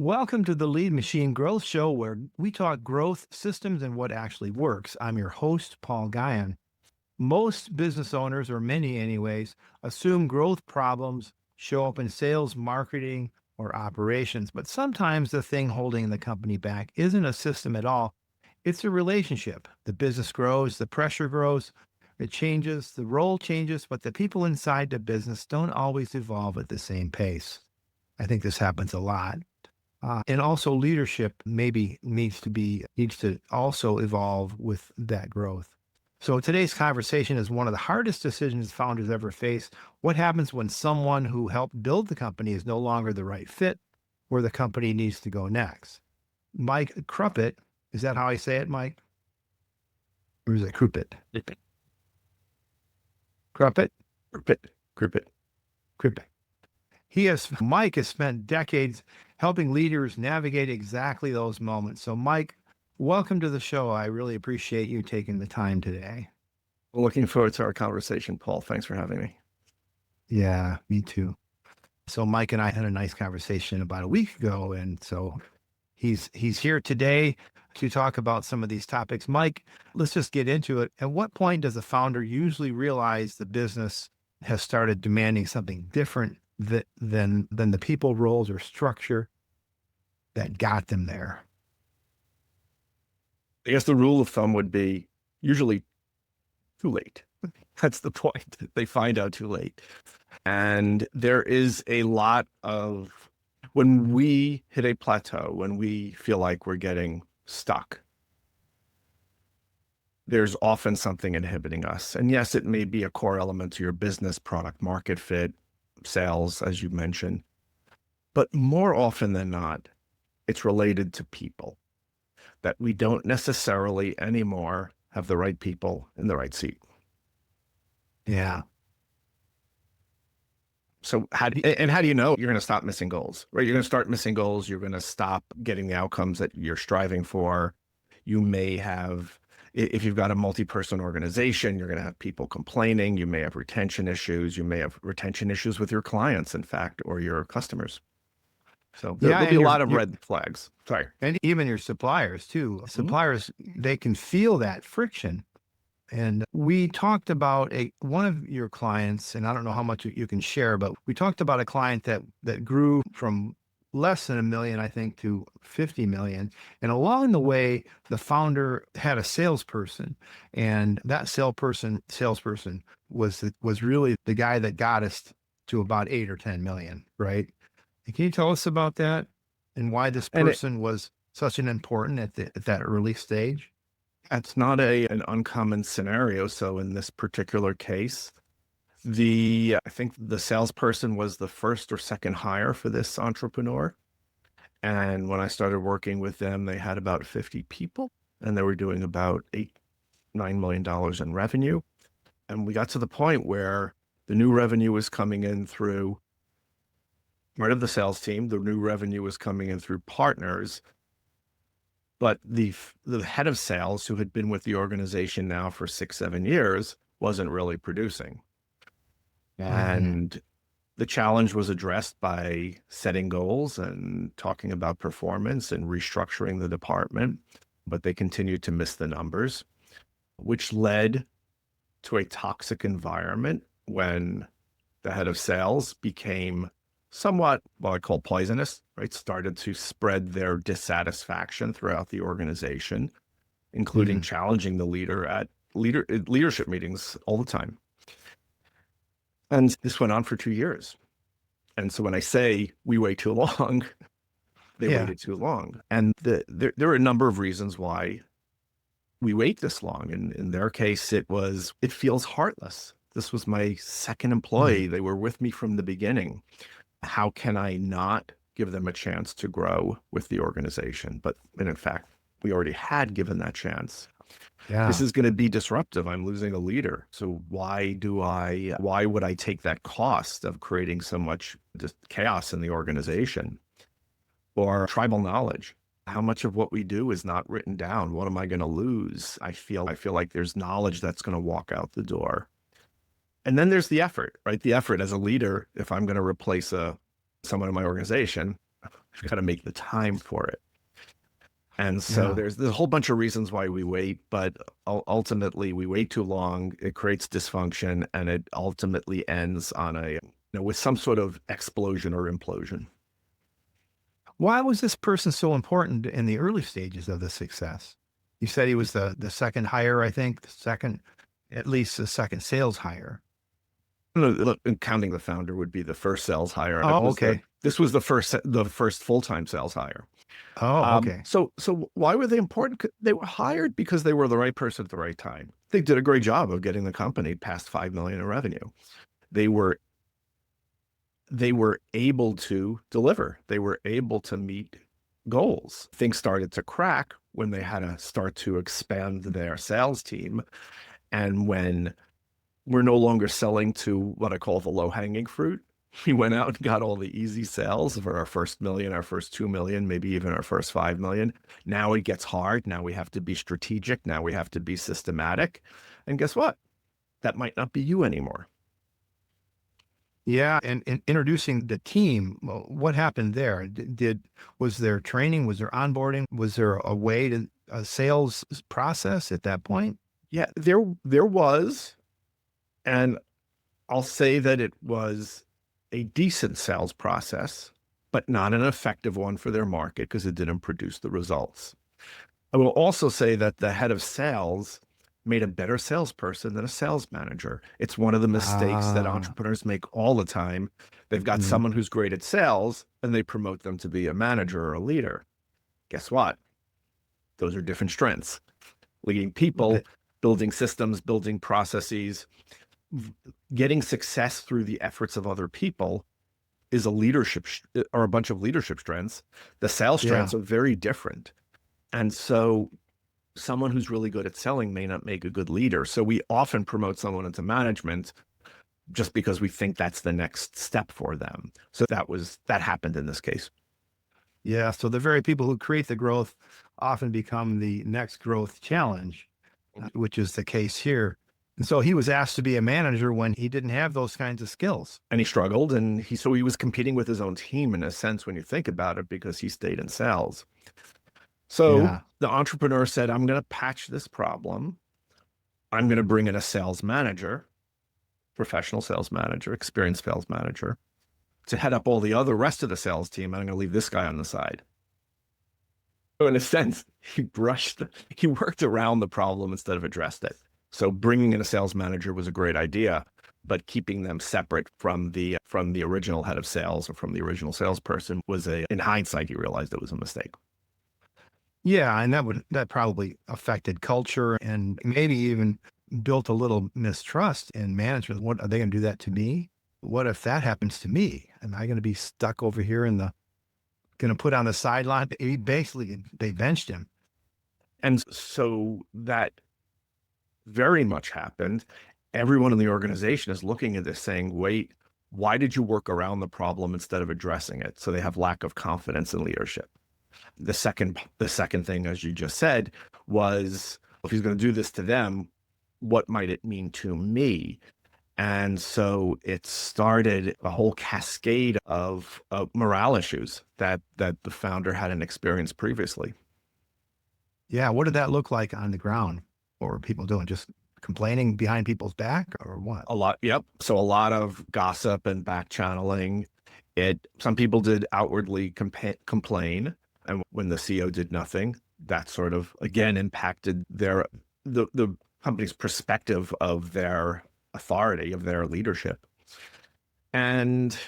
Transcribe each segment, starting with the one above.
Welcome to the Lead Machine Growth Show, where we talk growth systems and what actually works. I'm your host, Paul Guyon. Most business owners, or many anyways, assume growth problems show up in sales, marketing, or operations. But sometimes the thing holding the company back isn't a system at all. It's a relationship. The business grows, the pressure grows, it changes, the role changes, but the people inside the business don't always evolve at the same pace. I think this happens a lot. And also leadership maybe needs to also evolve with that growth. So today's conversation is one of the hardest decisions founders ever face. What happens when someone who helped build the company is no longer the right fit where the company needs to go next? Mike Krupit, is that how I say it, Mike? Or is it Krupit? Krupit? Krupit. Krupit. Krupit. Mike has spent decades helping leaders navigate exactly those moments. So Mike, welcome to the show. I really appreciate you taking the time today. Looking forward to our conversation, Paul. Thanks for having me. Yeah, me too. So Mike and I had a nice conversation about a week ago. And so he's here today to talk about some of these topics. Mike, let's just get into it. At what point does a founder usually realize the business has started demanding something different than the people, roles, or structure that got them there? I guess the rule of thumb would be usually too late. That's the point. They find out too late. And there is a lot of, when we hit a plateau, when we feel like we're getting stuck, there's often something inhibiting us. And yes, it may be a core element to your business, product market fit, sales, as you mentioned, but more often than not, it's related to people, that we don't necessarily anymore have the right people in the right seat. Yeah. So how do you know you're going to stop missing goals, right? You're going to start missing goals. You're going to stop getting the outcomes that you're striving for. You may have, if you've got a multi-person organization, you're going to have people complaining. You may have retention issues. You may have retention issues with your clients, in fact, or your customers. So there'll be a lot of red flags. Sorry. And even your suppliers too. Suppliers, they can feel that friction. And we talked about one of your clients, and I don't know how much you can share, but we talked about a client that grew from less than $1 million, I think, to 50 million. And along the way, the founder had a salesperson, and that salesperson was really the guy that got us to about 8 or 10 million, right? And can you tell us about that and why this person was such an important at that early stage? That's not an uncommon scenario. So in this particular case, I think the salesperson was the first or second hire for this entrepreneur. And when I started working with them, they had about 50 people and they were doing about $9 million in revenue. And we got to the point where the new revenue was coming in through part of the sales team. The new revenue was coming in through partners. But the head of sales, who had been with the organization now for 6-7 years, wasn't really producing. And the challenge was addressed by setting goals and talking about performance and restructuring the department, but they continued to miss the numbers, which led to a toxic environment when the head of sales became somewhat what I call poisonous, right? Started to spread their dissatisfaction throughout the organization, including challenging the leader at leadership meetings all the time. And this went on for 2 years. And so when I say we wait too long, they waited too long. And there are a number of reasons why we wait this long. And in their case, it feels heartless. This was my second employee. They were with me from the beginning. How can I not give them a chance to grow with the organization? And in fact, we already had given that chance. Yeah. This is going to be disruptive. I'm losing a leader. So why would I take that cost of creating so much just chaos in the organization? Or tribal knowledge. How much of what we do is not written down? What am I going to lose? I feel like there's knowledge that's going to walk out the door. And then there's the effort, right? The effort as a leader, if I'm going to replace someone in my organization, You've got to make the time for it. And so Yeah. there's a whole bunch of reasons why we wait, but ultimately we wait too long. It creates dysfunction, and it ultimately ends on with some sort of explosion or implosion. Why was this person so important in the early stages of the success? You said he was the second hire, I think, the second, at least the second sales hire. No, look, counting the founder would be the first sales hire. Oh, okay. This was the first full-time sales hire. Oh, okay. So why were they important? They were hired because they were the right person at the right time. They did a great job of getting the company past 5 million in revenue. They were able to deliver. They were able to meet goals. Things started to crack when they had to start to expand their sales team, and when we're no longer selling to what I call the low-hanging fruit. We went out and got all the easy sales for our first million, our first 2 million, maybe even our first 5 million. Now it gets hard. Now we have to be strategic. Now we have to be systematic. And guess what? That might not be you anymore. Yeah, and introducing the team, well, what happened there? Was there training? Was there onboarding? Was there a way to a sales process at that point? Yeah, there was, and I'll say that it was a decent sales process, but not an effective one for their market because it didn't produce the results. I will also say that the head of sales made a better salesperson than a sales manager. It's one of the mistakes that Ah, entrepreneurs make all the time. They've got mhm. someone who's great at sales and they promote them to be a manager or a leader. Guess what? Those are different strengths. Leading people, Th- building systems, building processes, getting success through the efforts of other people is a leadership or a bunch of leadership strengths. The sales Yeah. strengths are very different. And so someone who's really good at selling may not make a good leader. So we often promote someone into management just because we think that's the next step for them. So that happened in this case. Yeah. So the very people who create the growth often become the next growth challenge, which is the case here. And so he was asked to be a manager when he didn't have those kinds of skills. And he struggled, and he was competing with his own team in a sense when you think about it, because he stayed in sales. So Yeah. the entrepreneur said, I'm going to patch this problem. I'm going to bring in a sales manager, professional sales manager, experienced sales manager, to head up all the other rest of the sales team. And I'm going to leave this guy on the side. So in a sense, he worked around the problem instead of addressed it. So bringing in a sales manager was a great idea, but keeping them separate from the original head of sales or from the original salesperson in hindsight, he realized it was a mistake. Yeah. And that probably affected culture and maybe even built a little mistrust in management. What are they going to do that to me? What if that happens to me? Am I going to be stuck over here in the going to put on the sideline? They benched him. And so that very much happened. Everyone in the organization is looking at this saying, wait, why did you work around the problem instead of addressing it? So they have lack of confidence in leadership. The second thing, as you just said, was if he's going to do this to them, what might it mean to me? And so it started a whole cascade of morale issues that the founder hadn't experienced previously. Yeah. What did that look like on the ground? What were people doing? Just complaining behind people's back or what? A lot, yep. So a lot of gossip and back channeling. Some people did outwardly complain, and when the CEO did nothing, that sort of again impacted the company's perspective of their authority, of their leadership. And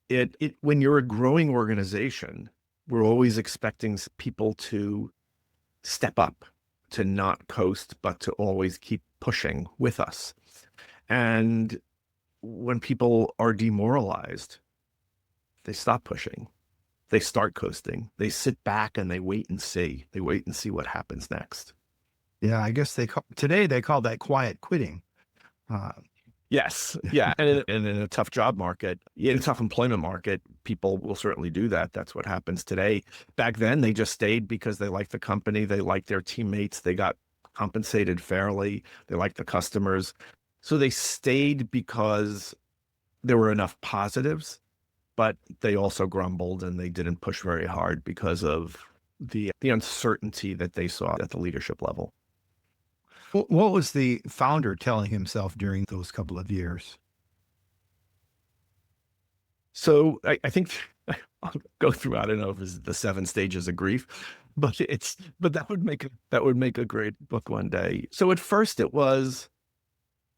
it when you're a growing organization, we're always expecting people to step up, to not coast, but to always keep pushing with us. And when people are demoralized, they stop pushing. They start coasting. They sit back and they wait and see. They wait and see what happens next. Yeah. I guess today they call that quiet quitting. Uh, Yes. Yeah. And in a tough job market, in a tough employment market, people will certainly do that. That's what happens today. Back then, they just stayed because they liked the company. They liked their teammates. They got compensated fairly. They liked the customers. So they stayed because there were enough positives, but they also grumbled and they didn't push very hard because of the uncertainty that they saw at the leadership level. What was the founder telling himself during those couple of years? So I think I'll go through, I don't know if it's the 7 stages of grief, but that would make a great book one day. So at first it was,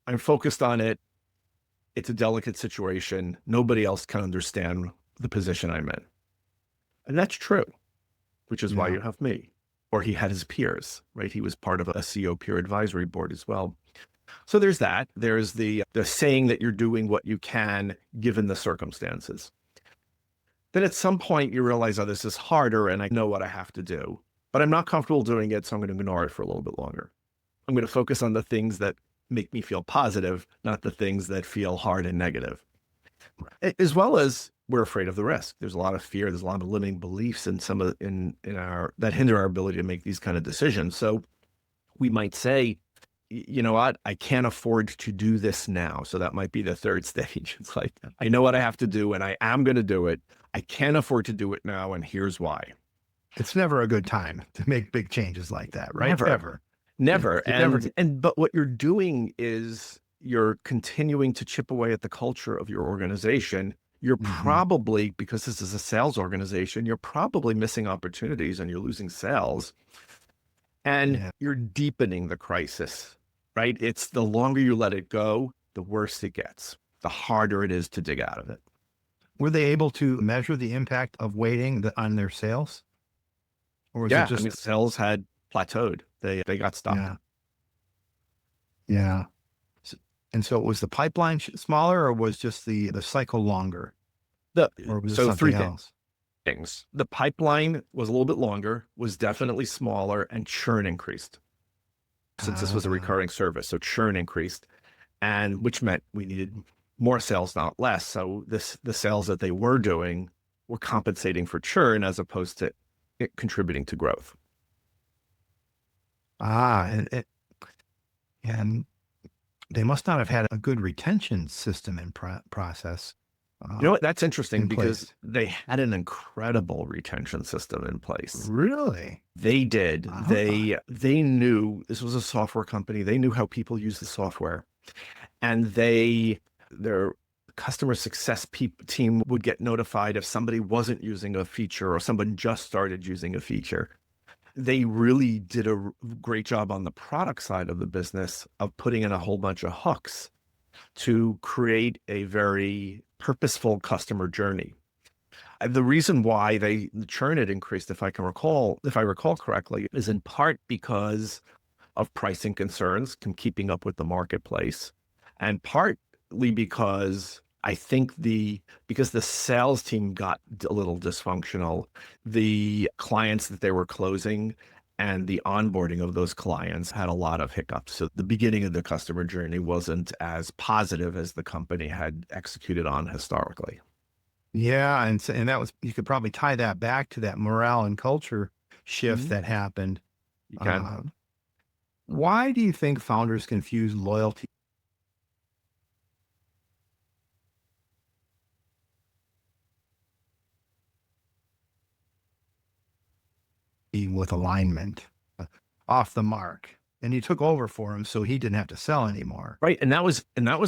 I'm focused on it. It's a delicate situation. Nobody else can understand the position I'm in. And that's true, which is why Yeah. you have me. Or he had his peers, right? He was part of a CEO peer advisory board as well. So there's that. There's the saying that you're doing what you can given the circumstances. Then at some point you realize, oh, this is harder and I know what I have to do, but I'm not comfortable doing it. So I'm going to ignore it for a little bit longer. I'm going to focus on the things that make me feel positive, not the things that feel hard and negative. As well as we're afraid of the risk. There's a lot of fear. There's a lot of limiting beliefs in our that hinder our ability to make these kind of decisions. So we might say, you know what, I can't afford to do this now. So that might be the third stage. It's like, I know what I have to do and I am going to do it. I can't afford to do it now. And here's why. It's never a good time to make big changes like that, right? Never. Never. Never. But what you're doing is you're continuing to chip away at the culture of your organization. You're probably, because this is a sales organization, you're probably missing opportunities and you're losing sales. And you're deepening the crisis, right? It's the longer you let it go, the worse it gets, the harder it is to dig out of it. Were they able to measure the impact of waiting on their sales? Or was it just... I mean, sales had plateaued. They got stopped. Yeah. And so was the pipeline smaller or was just the cycle longer? Or was it So something else? things. The pipeline was a little bit longer, was definitely smaller, and churn increased since this was a recurring service. So churn increased, and which meant we needed more sales, not less. So the sales that they were doing were compensating for churn as opposed to it contributing to growth. And they must not have had a good retention system in process. You know what? That's interesting because place. they had an incredible retention system in place. Really? They did. They knew this was a software company. They knew how people use the software, and their customer success team would get notified if somebody wasn't using a feature or someone just started using a feature. They really did a great job on the product side of the business of putting in a whole bunch of hooks to create a very purposeful customer journey. The reason why the churn had increased, if I recall correctly, is in part because of pricing concerns, keeping up with the marketplace, and partly because I think because the sales team got a little dysfunctional, the clients that they were closing and the onboarding of those clients had a lot of hiccups. So the beginning of the customer journey wasn't as positive as the company had executed on historically. Yeah, and that was, you could probably tie that back to that morale and culture shift that happened. You can. Why do you think founders confuse loyalty with alignment? Off the mark? And you took over for him, so he didn't have to sell anymore. Right. And that was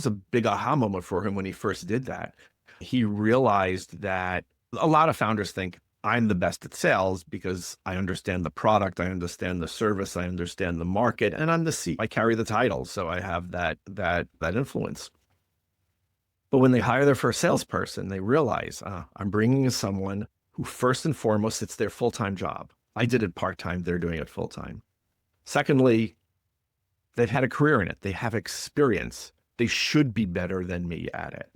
a big aha moment for him when he first did that. He realized that a lot of founders think I'm the best at sales because I understand the product, I understand the service, I understand the market, and I'm the CEO. I carry the title, so I have that influence. But when they hire their first salesperson, they realize I'm bringing in someone who first and foremost, it's their full-time job. I did it part-time, they're doing it full-time. Secondly, they've had a career in it. They have experience. They should be better than me at it.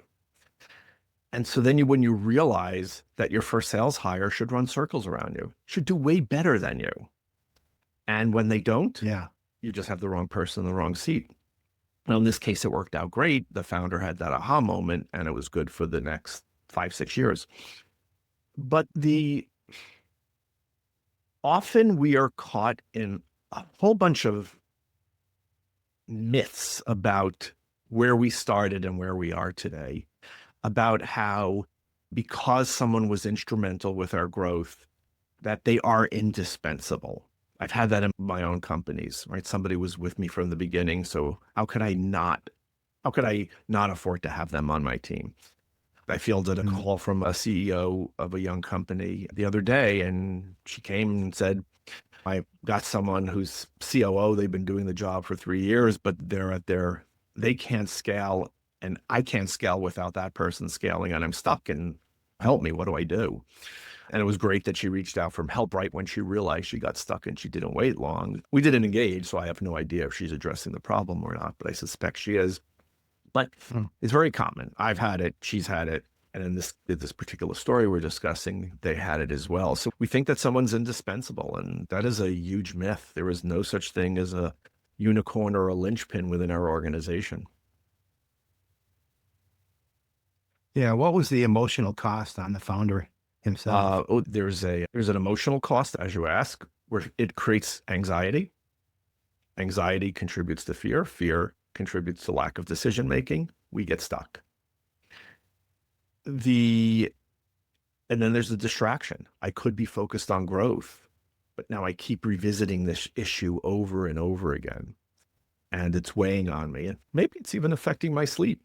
And so then when you realize that your first sales hire should run circles around you, should do way better than you. And when they don't, you just have the wrong person in the wrong seat. Now, in this case, it worked out great. The founder had that aha moment and it was good for the next 5-6 years. But often we are caught in a whole bunch of myths about where we started and where we are today, about how because someone was instrumental with our growth, that they are indispensable. I've had that in my own companies, right? Somebody was with me from the beginning. So how could I not afford to have them on my team? I fielded a Mm. call from a CEO of a young company the other day, and she came and said, I got someone who's COO. They've been doing the job for 3 years, but they can't scale, and I can't scale without that person scaling, and I'm stuck, and help me. What do I do? And it was great that she reached out for help right when she realized she got stuck and she didn't wait long. We didn't engage, so I have no idea if she's addressing the problem or not, but I suspect she is. But Mm. it's very common. I've had it, she's had it. And in this particular story we're discussing, they had it as well. So we think that someone's indispensable, and that is a huge myth. There is no such thing as a unicorn or a linchpin within our organization. Yeah. What was the emotional cost on the founder himself? There's an emotional cost, as you ask, where it creates anxiety. Anxiety contributes to fear. Fear contributes to lack of decision making. We get stuck. And then there's the distraction. I could be focused on growth, but now I keep revisiting this issue over and over again, and it's weighing on me. And maybe it's even affecting my sleep,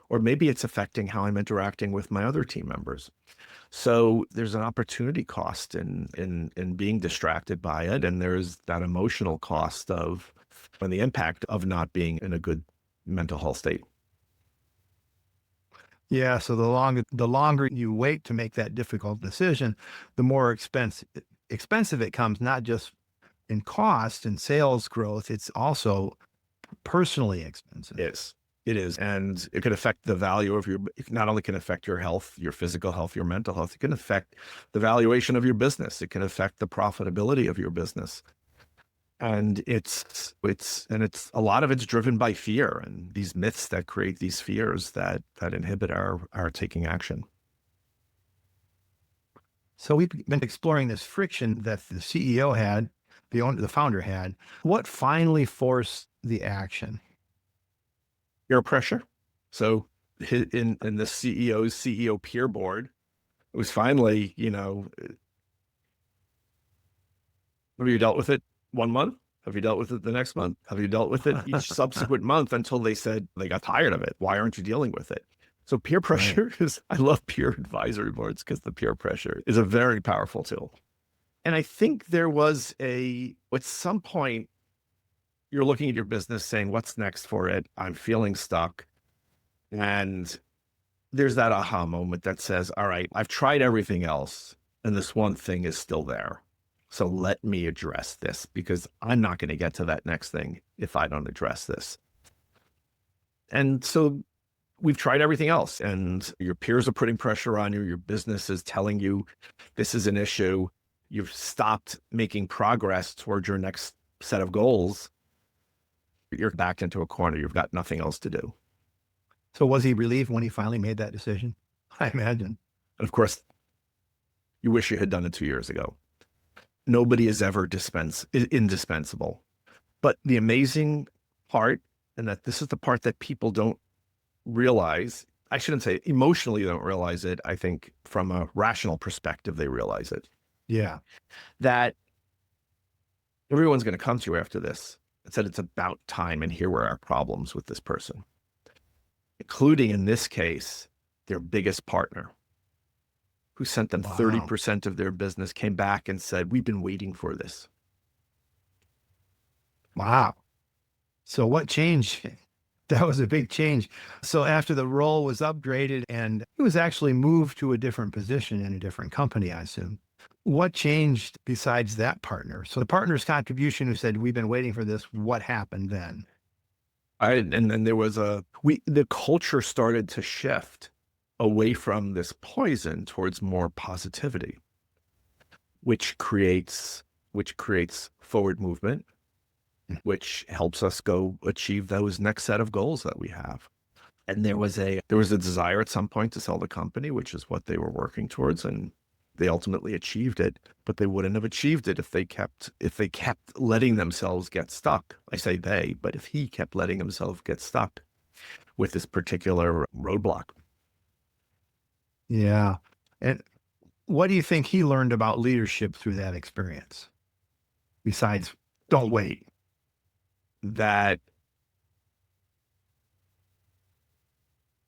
or maybe it's affecting how I'm interacting with my other team members. So there's an opportunity cost in being distracted by it, and there's that emotional cost of and the impact of not being in a good mental health state. Yeah. So the longer you wait to make that difficult decision, the more expensive it comes, not just in cost and sales growth. It's also personally expensive. It is. And it could affect the value of it not only can affect your health, your physical health, your mental health, it can affect the valuation of your business. It can affect the profitability of your business. And it's a lot of it's driven by fear and these myths that create these fears that inhibit our taking action. So we've been exploring this friction that the CEO had, the founder had. What finally forced the action? Peer pressure. So in the CEO's CEO peer board, it was finally, have you dealt with it 1 month? Have you dealt with it the next month? Have you dealt with it each subsequent month until they said they got tired of it? Why aren't you dealing with it? So peer Right. pressure I love peer advisory boards because the peer pressure is a very powerful tool. And I think there was at some point, you're looking at your business saying, what's next for it? I'm feeling stuck. And there's that aha moment that says, all right, I've tried everything else, and this one thing is still there. So let me address this, because I'm not going to get to that next thing if I don't address this. And so we've tried everything else, and your peers are putting pressure on you. Your business is telling you this is an issue. You've stopped making progress towards your next set of goals. You're backed into a corner. You've got nothing else to do. So was he relieved when he finally made that decision? I imagine. And of course, you wish you had done it 2 years ago. Nobody is ever indispensable. But the amazing part, and that this is the part that people don't realize, I shouldn't say emotionally don't realize it. I think from a rational perspective, they realize it. Yeah. That everyone's going to come to you after this and said it's about time, and here were our problems with this person, including in this case, their biggest partner, who sent them 30% of their business, came back and said, we've been waiting for this. Wow. So what changed? That was a big change. So after the role was upgraded and he was actually moved to a different position in a different company, I assume. What changed besides that partner? So the partner's contribution who said, we've been waiting for this, what happened then? And then there was the culture started to shift away from this poison towards more positivity, which creates forward movement, which helps us go achieve those next set of goals that we have. And there was a desire at some point to sell the company, which is what they were working towards, and they ultimately achieved it. But they wouldn't have achieved it if they kept letting themselves get stuck. I say they, but if he kept letting himself get stuck with this particular roadblock. Yeah. And what do you think he learned about leadership through that experience? Besides, don't wait. That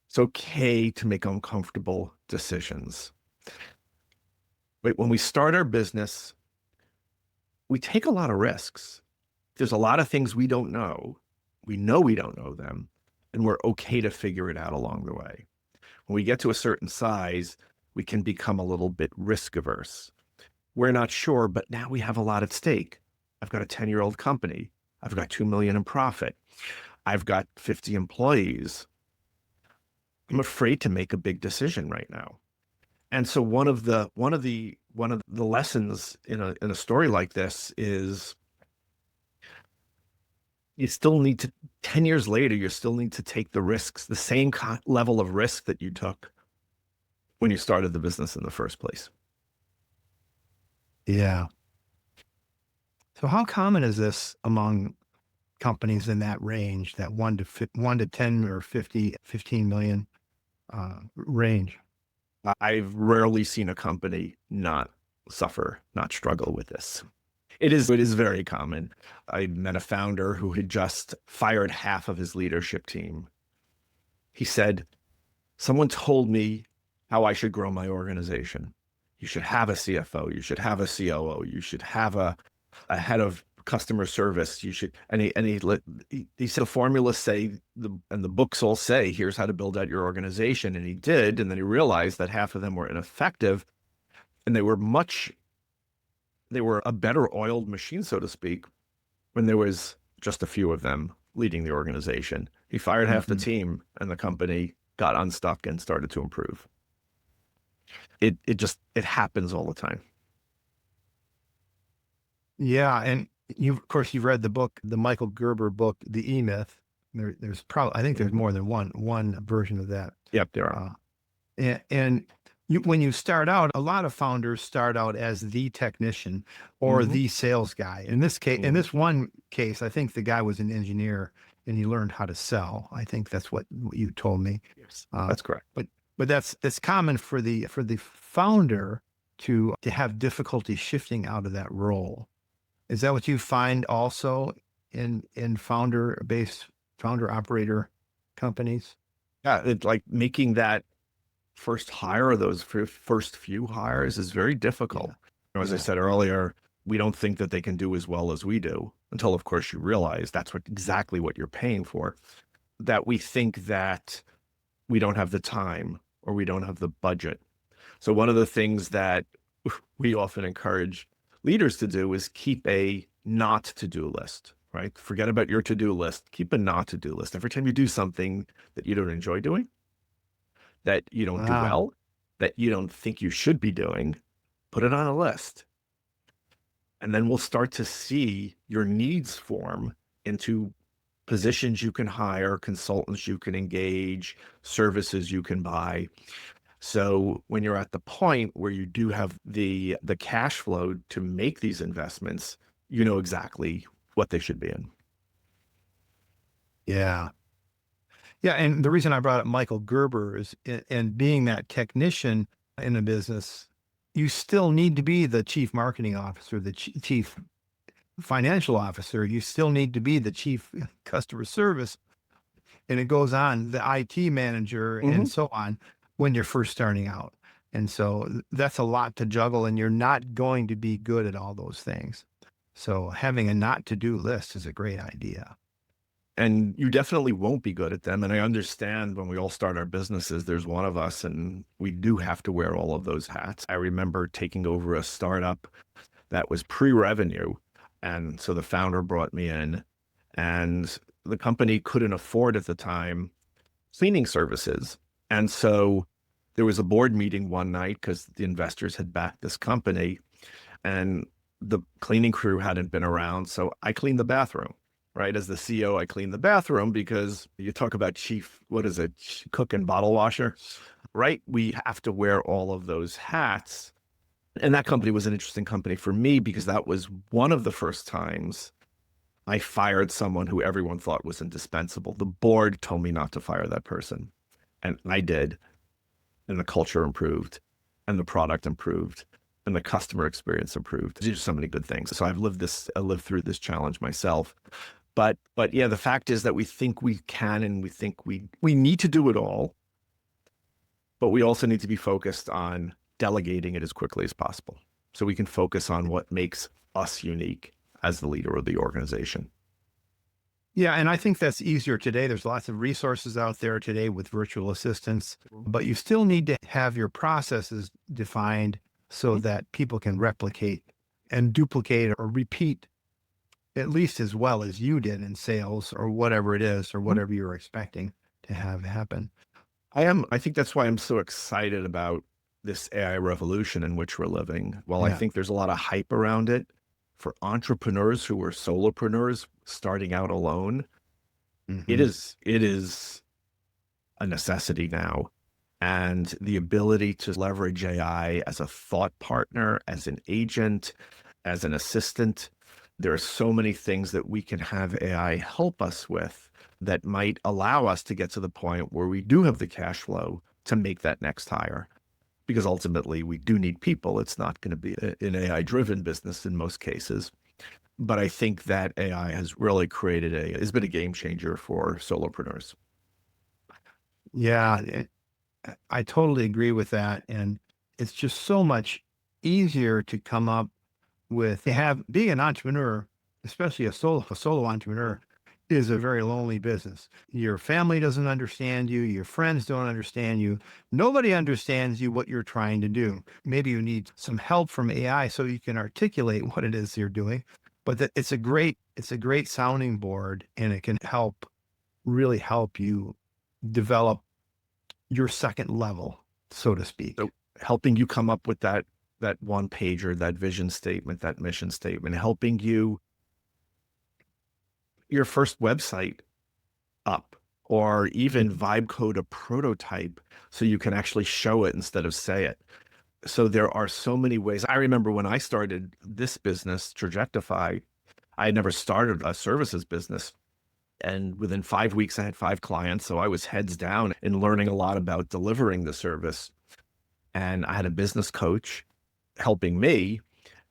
it's okay to make uncomfortable decisions. Wait, when we start our business, we take a lot of risks. There's a lot of things we don't know. We know we don't know them, and we're okay to figure it out along the way. When we get to a certain size, we can become a little bit risk averse. We're not sure, but now we have a lot at stake. I've got a 10-year-old company. I've got 2 million in profit. I've got 50 employees. I'm afraid to make a big decision right now. And so one of the lessons in a story like this is you still need to, 10 years later, you still need to take the risks, the same level of risk that you took when you started the business in the first place. Yeah. So how common is this among companies in that range, that 1 to 10 or 50, 15 million range? I've rarely seen a company not struggle with this. It is very common. I met a founder who had just fired half of his leadership team. He said, someone told me how I should grow my organization. You should have a CFO. You should have a COO. You should have a head of customer service. You should, and he said the formulas say, and the books all say, here's how to build out your organization. And he did. And then he realized that half of them were ineffective, and they were a better oiled machine, so to speak, when there was just a few of them leading the organization. He fired half the team, and the company got unstuck and started to improve. It happens all the time. Yeah. And of course, you've read the book, the Michael Gerber book, The E-Myth. There's probably, I think there's more than one version of that. Yep, there are. And when you start out, a lot of founders start out as the technician or the sales guy. In this case, in this one case, I think the guy was an engineer and he learned how to sell. I think that's what you told me. Yes, that's correct. But that's common for the founder to have difficulty shifting out of that role. Is that what you find also in founder operator companies? Yeah, it's like making that first hire or those first few hires is very difficult. Yeah. As I said earlier, we don't think that they can do as well as we do until, of course, you realize that's exactly what you're paying for. That we think that we don't have the time or we don't have the budget. So one of the things that we often encourage leaders to do is keep a not to-do list, right? Forget about your to-do list. Keep a not to-do list. Every time you do something that you don't enjoy doing, that you don't do well, that you don't think you should be doing, put it on a list. And then we'll start to see your needs form into positions you can hire, consultants you can engage, services you can buy. So when you're at the point where you do have the cash flow to make these investments, you know exactly what they should be in. Yeah. Yeah. And the reason I brought up Michael Gerber is, and being that technician in a business, you still need to be the chief marketing officer, the chief financial officer. You still need to be the chief customer service. And it goes on, the IT manager and so on when you're first starting out. And so that's a lot to juggle, and you're not going to be good at all those things. So having a not to do list is a great idea. And you definitely won't be good at them. And I understand when we all start our businesses, there's one of us, and we do have to wear all of those hats. I remember taking over a startup that was pre-revenue. And so the founder brought me in, and the company couldn't afford at the time cleaning services. And so there was a board meeting one night because the investors had backed this company, and the cleaning crew hadn't been around. So I cleaned the bathroom. Right. As the CEO, I clean the bathroom because you talk about cook and bottle washer, right? We have to wear all of those hats. And that company was an interesting company for me because that was one of the first times I fired someone who everyone thought was indispensable. The board told me not to fire that person, and I did. And the culture improved. and the product improved and the customer experience improved. There's so many good things. So I lived through this challenge myself. But yeah, the fact is that we think we can, and we think we need to do it all, but we also need to be focused on delegating it as quickly as possible so we can focus on what makes us unique as the leader of the organization. Yeah, and I think that's easier today. There's lots of resources out there today with virtual assistants, but you still need to have your processes defined so that people can replicate and duplicate or repeat at least as well as you did in sales or whatever it is or whatever you're expecting to have happen. I think that's why I'm so excited about this AI revolution in which we're living. While I Yeah. think there's a lot of hype around it, for entrepreneurs who are solopreneurs starting out alone, it Mhm. is a necessity now. And the ability to leverage AI as a thought partner, as an agent, as an assistant, there are so many things that we can have AI help us with that might allow us to get to the point where we do have the cash flow to make that next hire. Because ultimately we do need people. It's not going to be an AI driven business in most cases. But I think that AI has really has been a game changer for solopreneurs. Yeah, I totally agree with that. And it's just so much easier to come up with being an entrepreneur, especially a solo entrepreneur, is a very lonely business. Your family doesn't understand you, your friends don't understand you. Nobody understands you what you're trying to do. Maybe you need some help from AI so you can articulate what it is you're doing. But it's a great sounding board, and it can really help you develop your second level, so to speak. So helping you come up with that one pager, that vision statement, that mission statement, helping you your first website up, or even vibe code a prototype so you can actually show it instead of say it. So there are so many ways. I remember when I started this business, Trajectify, I had never started a services business. And within 5 weeks, I had 5 clients. So I was heads down in learning a lot about delivering the service. And I had a business coach helping me.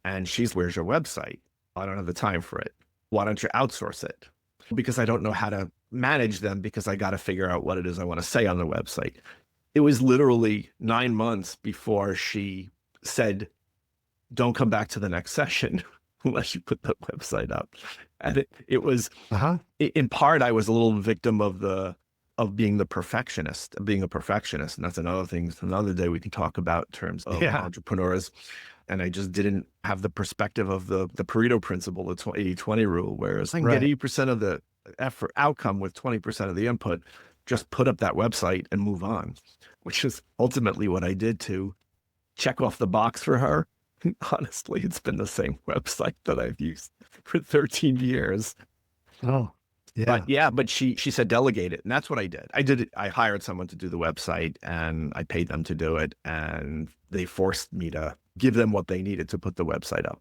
And where's your website? I don't have the time for it. Why don't you outsource it? Because I don't know how to manage them, because I got to figure out what it is I want to say on the website. It was literally 9 months before she said, don't come back to the next session unless you put the website up. And it was, Uh-huh. in part, I was a little victim of being a perfectionist. And that's another thing, another day we can talk about in terms of Yeah. entrepreneurs. And I just didn't have the perspective of the Pareto principle, the 80-20 rule, whereas I can get Right. 80% of the effort outcome with 20% of the input. Just put up that website and move on, which is ultimately what I did to check off the box for her. Honestly, it's been the same website that I've used for 13 years. Oh, But yeah. yeah, but she said delegate it. And that's what I did. I did it. I hired someone to do the website, and I paid them to do it. And they forced me to give them what they needed to put the website up.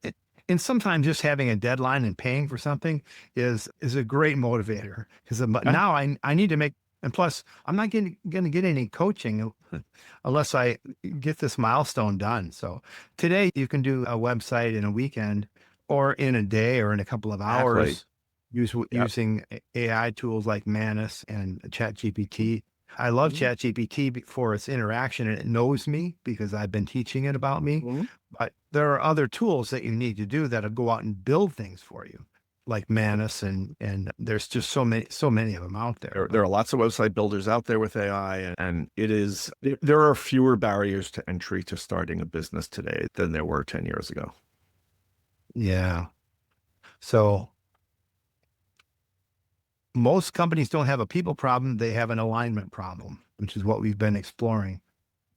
A- And sometimes just having a deadline and paying for something is a great motivator, because Yeah, now I need to make, and plus I'm not going to get any coaching unless I get this milestone done. So today you can do a website in a weekend or in a day or in a couple of exactly. hours Yep. using AI tools like Manus and ChatGPT. I love Mhm. ChatGPT for its interaction, and it knows me because I've been teaching it about me. Mhm. But there are other tools that you need to do that'll go out and build things for you, like Manus, and there's just so many of them out there. There But are lots of website builders out there with AI, and there are fewer barriers to entry to starting a business today than there were 10 years ago. yeah, so most companies don't have a people problem; they have an alignment problem, which is what we've been exploring.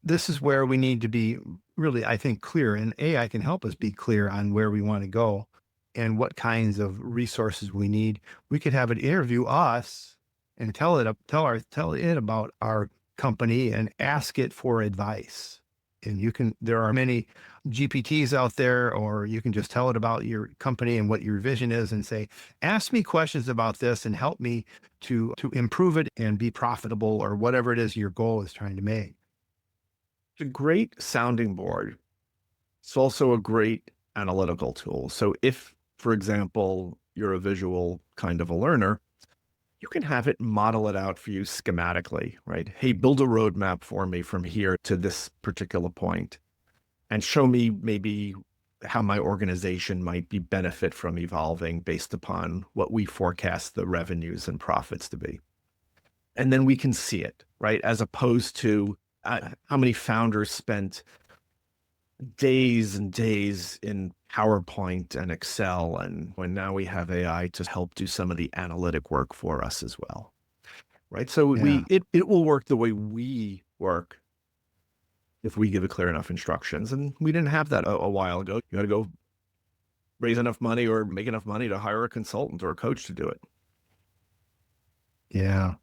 This is where we need to be really, I think, clear, and AI can help us be clear on where we want to go and what kinds of resources we need. We could have it interview us and tell it about our company and ask it for advice. And there are many GPTs out there, or you can just tell it about your company and what your vision is and say, ask me questions about this and help me to improve it and be profitable, or whatever it is your goal is trying to make. It's a great sounding board. It's also a great analytical tool. So if, for example, you're a visual kind of a learner, you can have it model it out for you schematically, right? Hey, build a roadmap for me from here to this particular point and show me maybe how my organization might be benefit from evolving based upon what we forecast the revenues and profits to be. And then we can see it, right? As opposed to how many founders spent days and days in PowerPoint and Excel, and when now we have AI to help do some of the analytic work for us as well, right? So Yeah. it will work the way we work if we give it clear enough instructions. And we didn't have that a while ago. You got to go raise enough money or make enough money to hire a consultant or a coach to do it. Yeah.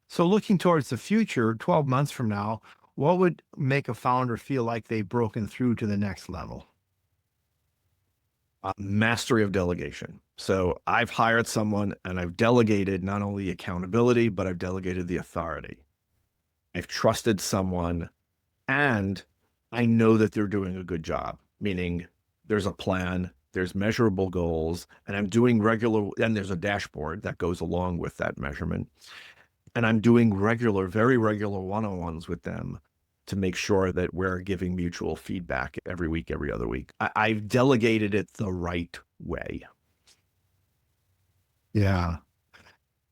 So looking towards the future, 12 months from now, what would make a founder feel like they've broken through to the next level? Mastery of delegation. So I've hired someone and I've delegated not only accountability, but I've delegated the authority. I've trusted someone and I know that they're doing a good job, meaning there's a plan, there's measurable goals, and I'm doing regular, and there's a dashboard that goes along with that measurement. And I'm doing regular, very regular one-on-ones with them to make sure that we're giving mutual feedback every week, every other week. I've delegated it the right way. Yeah.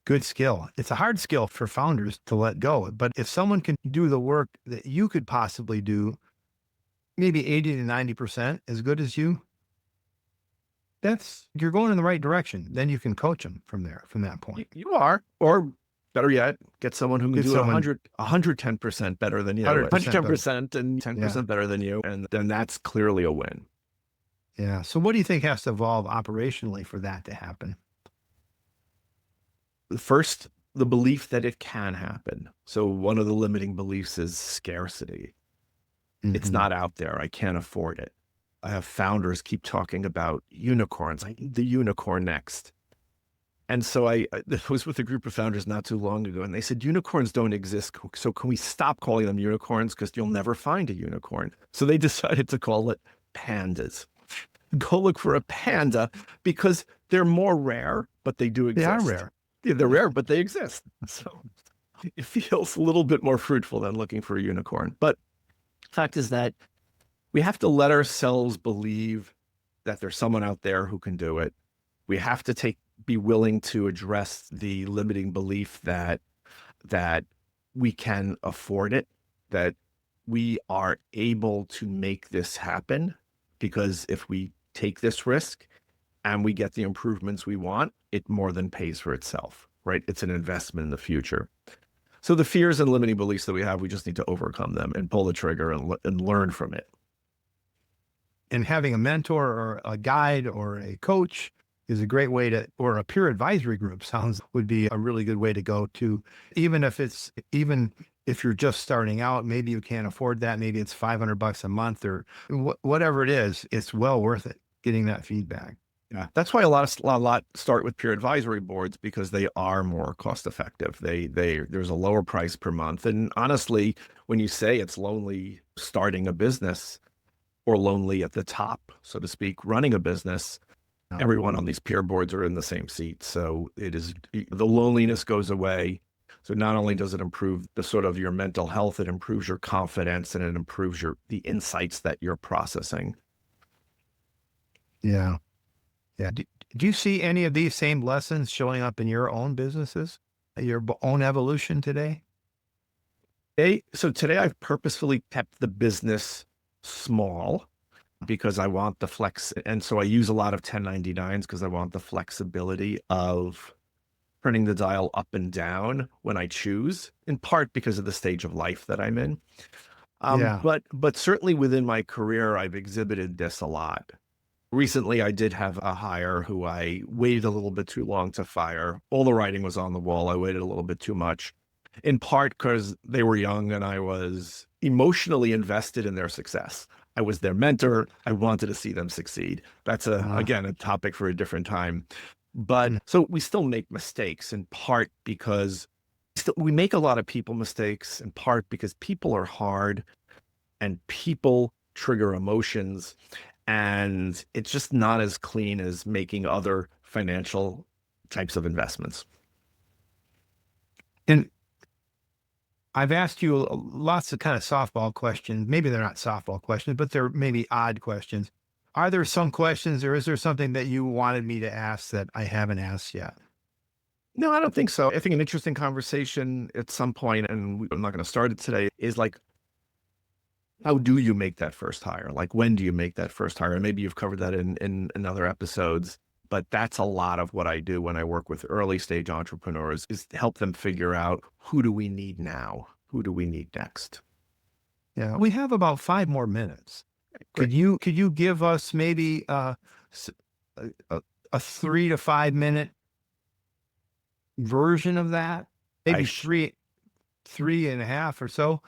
Good skill. It's a hard skill for founders to let go. But if someone can do the work that you could possibly do, maybe 80 to 90% as good as you, you're going in the right direction. Then you can coach them from there, from that point. You are, or better yet, get someone who can Get do someone- 110% better than you, 110% and 10% better than you. And then that's clearly a win. Yeah. So what do you think has to evolve operationally for that to happen? First, the belief that it can happen. So one of the limiting beliefs is scarcity. It's Mhm. not out there. I can't afford it. I have founders keep talking about unicorns. I need the unicorn next. And so I was with a group of founders not too long ago, and they said, unicorns don't exist. So can we stop calling them unicorns? Because you'll never find a unicorn. So they decided to call it pandas. Go look for a panda because they're more rare, but they do exist. They are rare. Yeah, they're rare, but they exist. So it feels a little bit more fruitful than looking for a unicorn. But the fact is that we have to let ourselves believe that there's someone out there who can do it. We have to be willing to address the limiting belief that we can afford it, that we are able to make this happen, because if we take this risk and we get the improvements we want, it more than pays for itself, right? It's an investment in the future. So the fears and limiting beliefs that we have, we just need to overcome them and pull the trigger and learn from it. And having a mentor or a guide or a coach is a great way to, or a peer advisory group would be a really good way to go to, even if you're just starting out, maybe you can't afford that. Maybe it's $500 a month or whatever it is, it's well worth it getting that feedback. Yeah, that's why a lot start with peer advisory boards, because they are more cost effective. There's a lower price per month. And honestly, when you say it's lonely starting a business or lonely at the top, so to speak, running a business, everyone on these peer boards are in the same seat. So the loneliness goes away. So not only does it improve the sort of your mental health, it improves your confidence and it improves the insights that you're processing. Yeah. Yeah. Do you see any of these same lessons showing up in your own businesses, your own evolution today? So today I've purposefully kept the business small because I want the flex. And so I use a lot of 1099s because I want the flexibility of turning the dial up and down when I choose, in part because of the stage of life that I'm in. But certainly within my career, I've exhibited this a lot. Recently, I did have a hire who I waited a little bit too long to fire. All the writing was on the wall. I waited a little bit too much, in part because they were young and I was emotionally invested in their success. I was their mentor. I wanted to see them succeed. That's again, a topic for a different time. But so we still make mistakes, in part because we make a lot of people mistakes, in part because people are hard. and people trigger emotions, and it's just not as clean as making other financial types of investments. And I've asked you lots of kind of softball questions. Maybe they're not softball questions, but they're maybe odd questions. Are there some questions, or is there something that you wanted me to ask that I haven't asked yet? No, I don't think so. I think an interesting conversation at some point, and I'm not going to start it today, is like, how do you make that first hire? Like, when do you make that first hire? And maybe you've covered that in other episodes, but that's a lot of what I do when I work with early stage entrepreneurs, is to help them figure out, who do we need now? Who do we need next? Yeah, we have about 5 more minutes. Great. Could you give us maybe s- a 3 to 5 minute version of that? Maybe I sh- three and a half or so.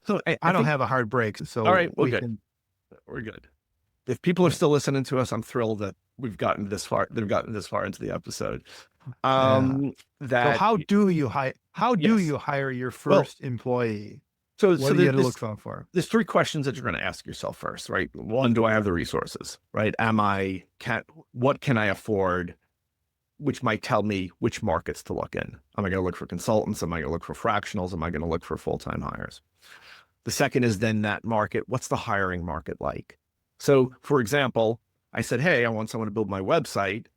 so I I don't think, have a hard break, all so right, well, we good. can. We're good. If people are still listening to us, I'm thrilled that we've gotten this far. They've gotten this far into the episode. Yeah. So That how do yes. you hire your Well, first employee? so What do you there's look for? there's three questions that you're going to ask yourself first, right? One, do I have the resources, right? What can I afford? Which might tell me which markets to look in. Am I going to look for consultants? Am I going to look for fractionals? Am I going to look for full-time hires? The second is then that market. What's the hiring market like? So, for example, I said, hey, I want someone to build my website,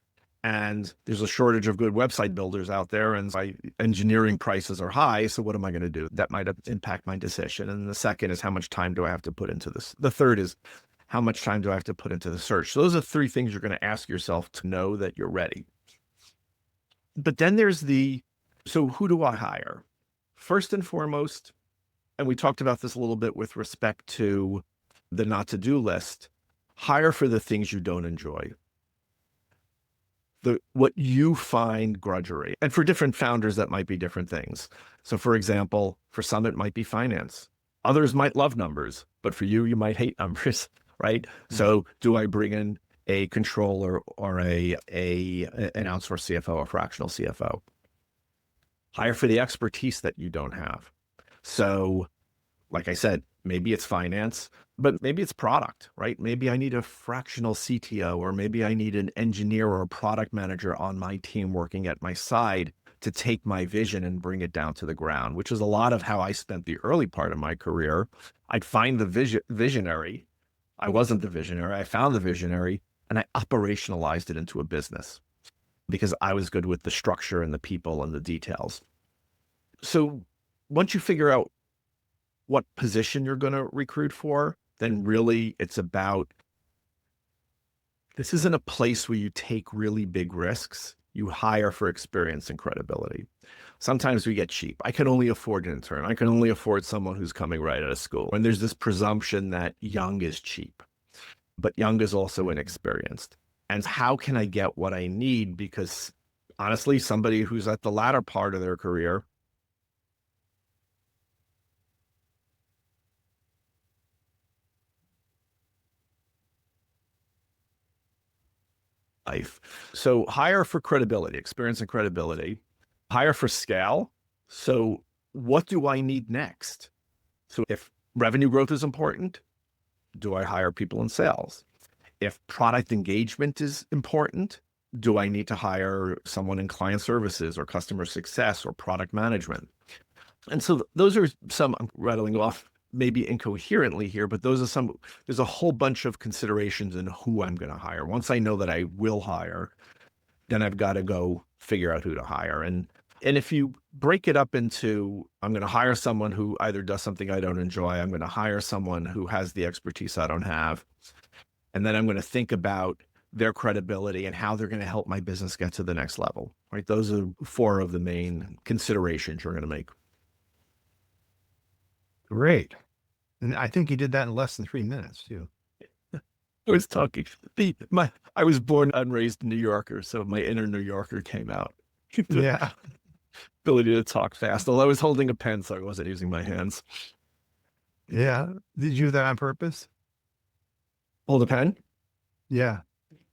and there's a shortage of good website builders out there, and my engineering prices are high. So what am I going to do? That might impact my decision. And the second is, how much time do I have to put into this? The third is, how much time do I have to put into the search? So those are three things you're going to ask yourself to know that you're ready. But then there's so who do I hire? First and foremost, and we talked about this a little bit with respect to the not to do list, hire for the things you don't enjoy. What you find grudgery. And for different founders, that might be different things. So for example, for some, it might be finance. Others might love numbers, but for you, you might hate numbers, right? So do I bring in a controller or an outsourced CFO or fractional CFO? Hire for the expertise that you don't have. So like I said, maybe it's finance, but maybe it's product, right? Maybe I need a fractional CTO, or maybe I need an engineer or a product manager on my team working at my side to take my vision and bring it down to the ground, which is a lot of how I spent the early part of my career. I'd find the visionary. I wasn't the visionary. I found the visionary, and I operationalized it into a business because I was good with the structure and the people and the details. So once you figure out what position you're going to recruit for, then really it's about, this isn't a place where you take really big risks. You hire for experience and credibility. Sometimes we get cheap. I can only afford an intern. I can only afford someone who's coming right out of school. And there's this presumption that young is cheap, but young is also inexperienced. And how can I get what I need? Because honestly, somebody who's at the latter part of their career, life. So hire for credibility, experience and credibility, hire for scale. So what do I need next? So if revenue growth is important, do I hire people in sales? If product engagement is important, do I need to hire someone in client services or customer success or product management? And so those are some, I'm rattling off maybe incoherently here, but those are there's a whole bunch of considerations in who I'm going to hire. Once I know that I will hire, then I've got to go figure out who to hire. And if you break it up into, I'm going to hire someone who either does something I don't enjoy, I'm going to hire someone who has the expertise I don't have, and then I'm going to think about their credibility and how they're going to help my business get to the next level, right? Those are four of the main considerations you're going to make. Great. And I think you did that in less than 3 minutes too. I was talking, I was born and raised New Yorker, so my inner New Yorker came out. The Yeah. ability to talk fast, although I was holding a pen, so I wasn't using my hands. Yeah. Did you do that on purpose? Hold a pen? Yeah.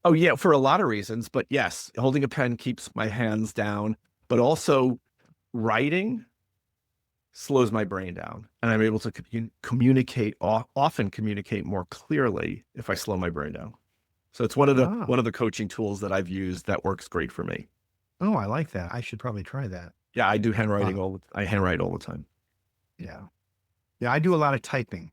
Oh yeah, for a lot of reasons, but yes, holding a pen keeps my hands down, but also writing slows my brain down, and I'm able to often communicate more clearly if I slow my brain down. So it's one of Ah, the coaching tools that I've used that works great for me. oh, I like that. I should probably try that. Yeah, I do Uh, I handwrite all the time. yeah. Yeah, I do a lot of typing.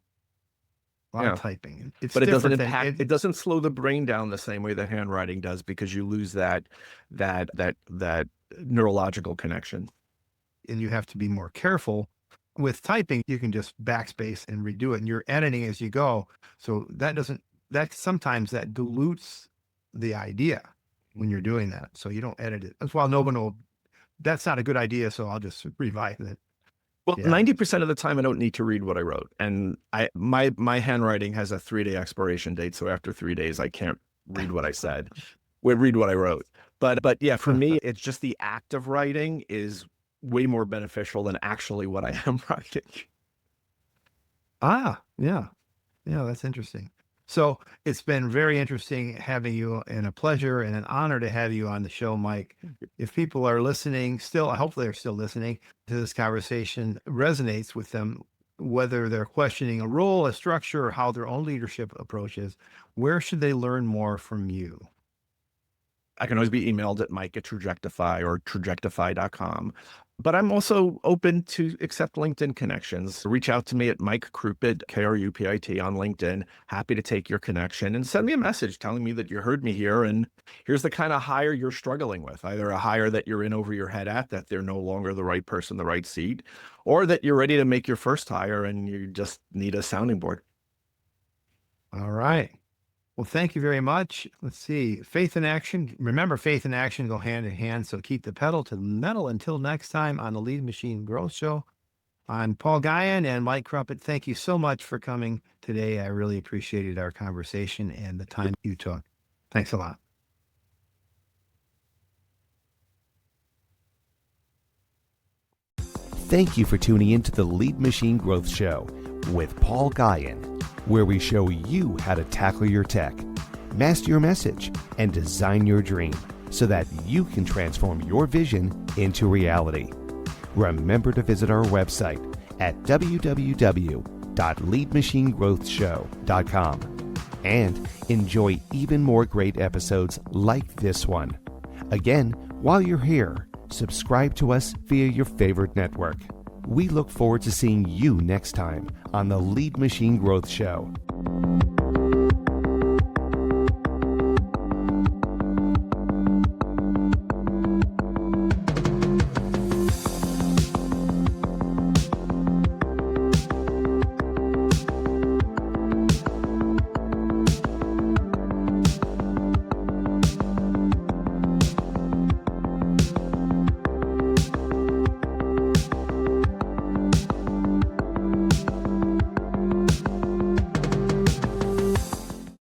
A lot of Yeah. typing. It's But it doesn't different than impact, it, it doesn't slow the brain down the same way that handwriting does, because you lose that neurological connection. and you have to be more careful. With typing, you can just backspace and redo it, and you're editing as you go. So that sometimes that dilutes the idea when you're doing that. So you don't edit it. That's why no one will, that's not a good idea. So I'll just revise it. Well, Yeah. 90% of the time I don't need to read what I wrote. And my handwriting has a 3-day expiration date. So after 3 days, I can't read what I said. Read what I wrote. But yeah, for me, it's just the act of writing is way more beneficial than actually what I am writing. Ah, yeah. Yeah, that's interesting. So it's been very interesting having you, and a pleasure and an honor to have you on the show, Mike. If people are listening still, hopefully they're still listening to this conversation, resonates with them, whether they're questioning a role, a structure, or how their own leadership approaches, where should they learn more from you? I can always be emailed at mike@trajectify or trajectify.com. But I'm also open to accept LinkedIn connections. Reach out to me at Mike Krupit, Krupit on LinkedIn. Happy to take your connection, and send me a message telling me that you heard me here and here's the kind of hire you're struggling with. Either a hire that you're in over your head at, that they're no longer the right person, the right seat, or that you're ready to make your first hire and you just need a sounding board. All right. Well, thank you very much. Let's see. Faith and action. Remember, faith and action go hand in hand. So keep the pedal to the metal. Until next time on the Lead Machine Growth Show, I'm Paul Guyon and Mike Krupit. Thank you so much for coming today. I really appreciated our conversation and the time you took. Thanks a lot. Thank you for tuning in to the Lead Machine Growth Show with Paul Guyon, where we show you how to tackle your tech, master your message, and design your dream so that you can transform your vision into reality. Remember to visit our website at www.leadmachinegrowthshow.com and enjoy even more great episodes like this one. Again, while you're here, subscribe to us via your favorite network. We look forward to seeing you next time on the Lead Machine Growth Show.